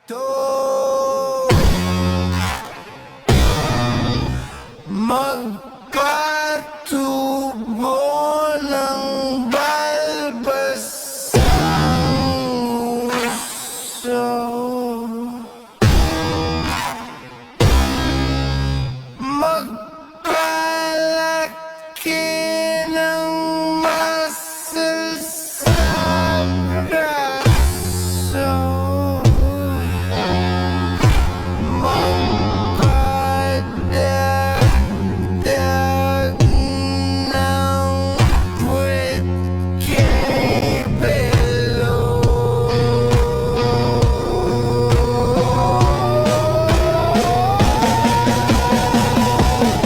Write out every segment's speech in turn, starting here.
to magpatubo ng balbasang uso. Magpalaki ng muscles sa braso. Magpadagdag ng puwet kay Belo.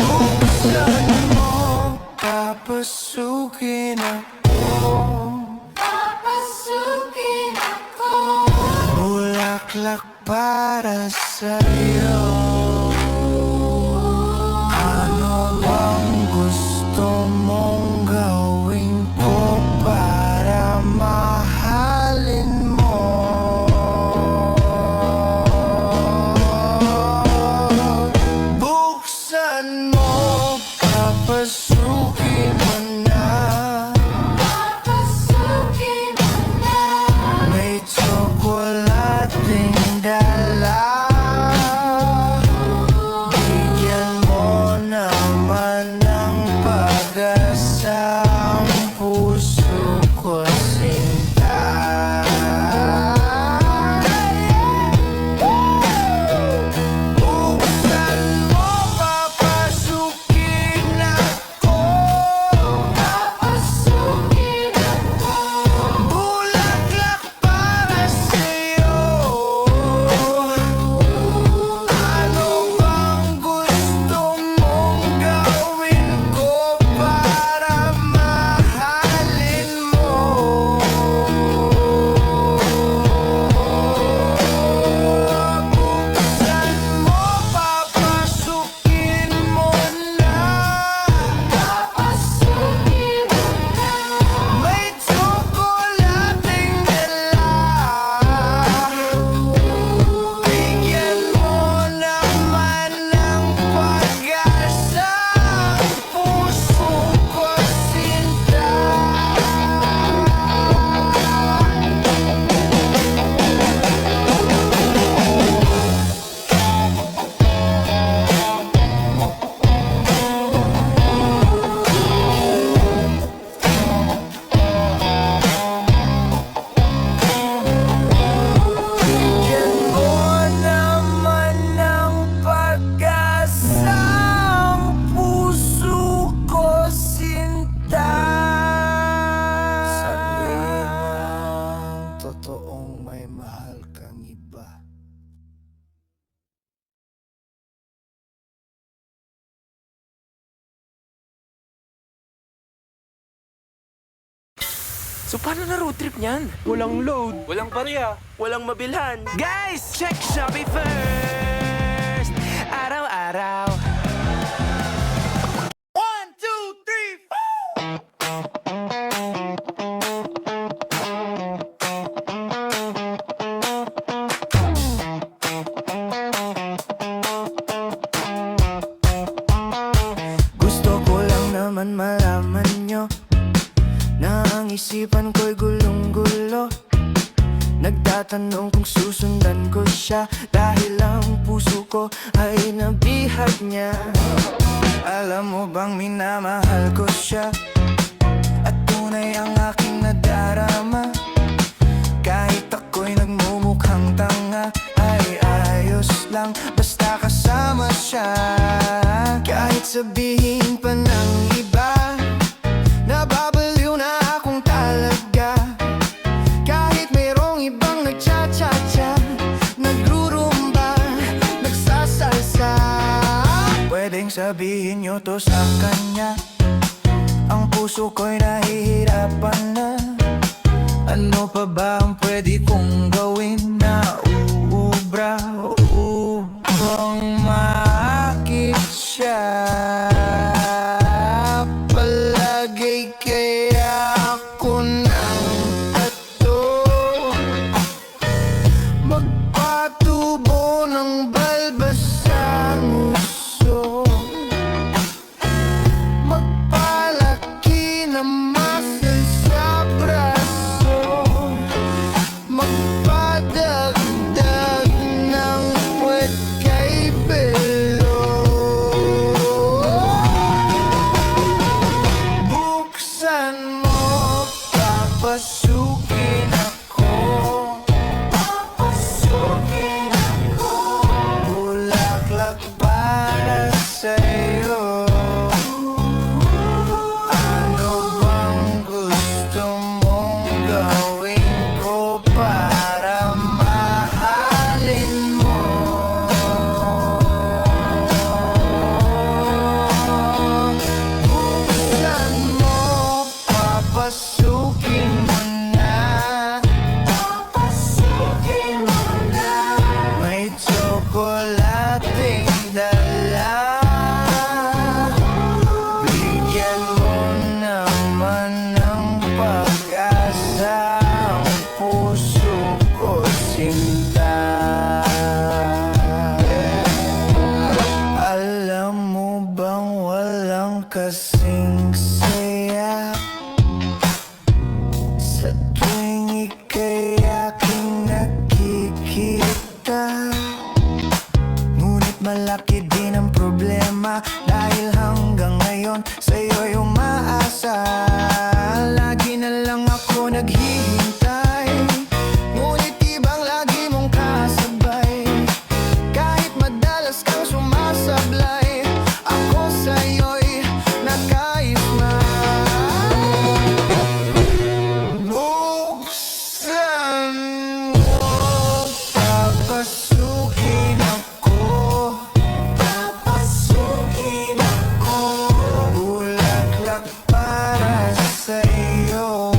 Buksan mo, papasukin ako. Papasukin ako. Bulaklak para sa'yo. Ano bang gusto mong gawin ko para mahalin mo? Buksan mo, papasukin mo na. Papasukin mo na. May tsokolating dala. Bigyan mo naman ng pag-asa ang puso ko, sinta. Buksan mo, papasukin ako. Papasukin ako. Bulaklak para sa'yo. Ano bang gusto mong gawin ko para mahalin mo? Buksan mo, papasukin mo na. Papasukin mo na. May tsokolating dala. Bigyan mo naman ng pag-asa ang puso ko, sinta. Bigyan mo naman ng pag-asa ang puso ko, sinta. Sabihin ang totoong may mahal kang iba. So paano na road trip niyan? Walang load, walang barya, walang mabilhan. Guys, check Shopee first! Araw-araw. 1, 2, 3, 4! Gusto ko lang naman malaman nyo na ang isipan ko'y gulong-gulo. Nagtatanong kung susundan ko siya dahil ang puso ko ay nabihag niya. Alam mo bang minamahal ko siya at tunay ang aking nadarama. Kahit ako'y nagmumukhang tanga ay ayos lang basta kasama siya. Kahit sabihin pa ng iba, nababaliw na akong talaga. Kahit mayroong ibang nagcha-cha-cha, nagrurumba, nagsasalsa. Pwedeng sabihin nyo to sa kanya, ang puso ko'y nahihirapan na. Ano pa ba ang pwede kong gawin na uubra upang maakit siya? Palagay kaya ako ng tato, magpatuloy Alam mo bang walang kasing saya sa tuwing ika'y aking nakikita? Ngunit malaki din ang problema dahil hanggang ngayon sa'yo'y umaasa. Lagi na lang ako naghihintay, ngunit ibang lagi mong kasabay. Kahit madalas kang sumasablay, ako sa'yo'y nakais na. Buksan mo, papasukin ako. Papasukin ako. Bulaklak para sa'yo.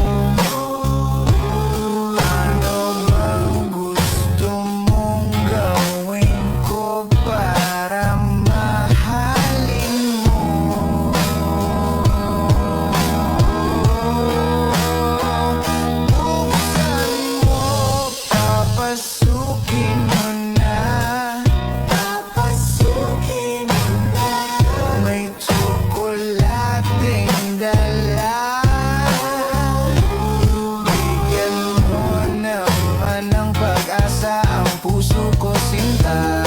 Ano bang gusto mong gawin ko para mahalin mo? Buksan mo, papasukin mo na. Papasukin mo na. May tsokolating dala. Bigyan mo naman ng pag-asa ang puso ko, sinta.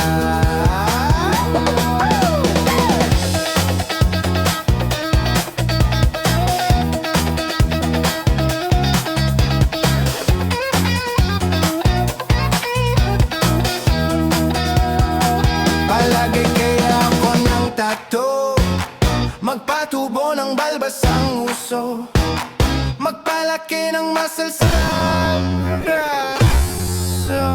Palagay kaya ako ng tato, magpatubo ng balbas ang uso, magpalaki ng muscle sa braso,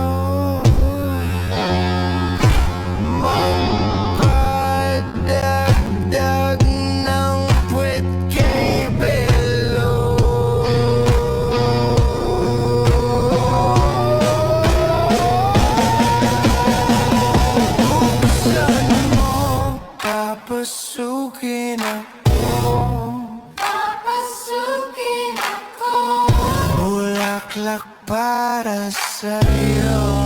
magpadagdag ng puwet kay Belo. Buksan mo, papasukin ako. Papasukin ako. Bulaklak para sa'yo.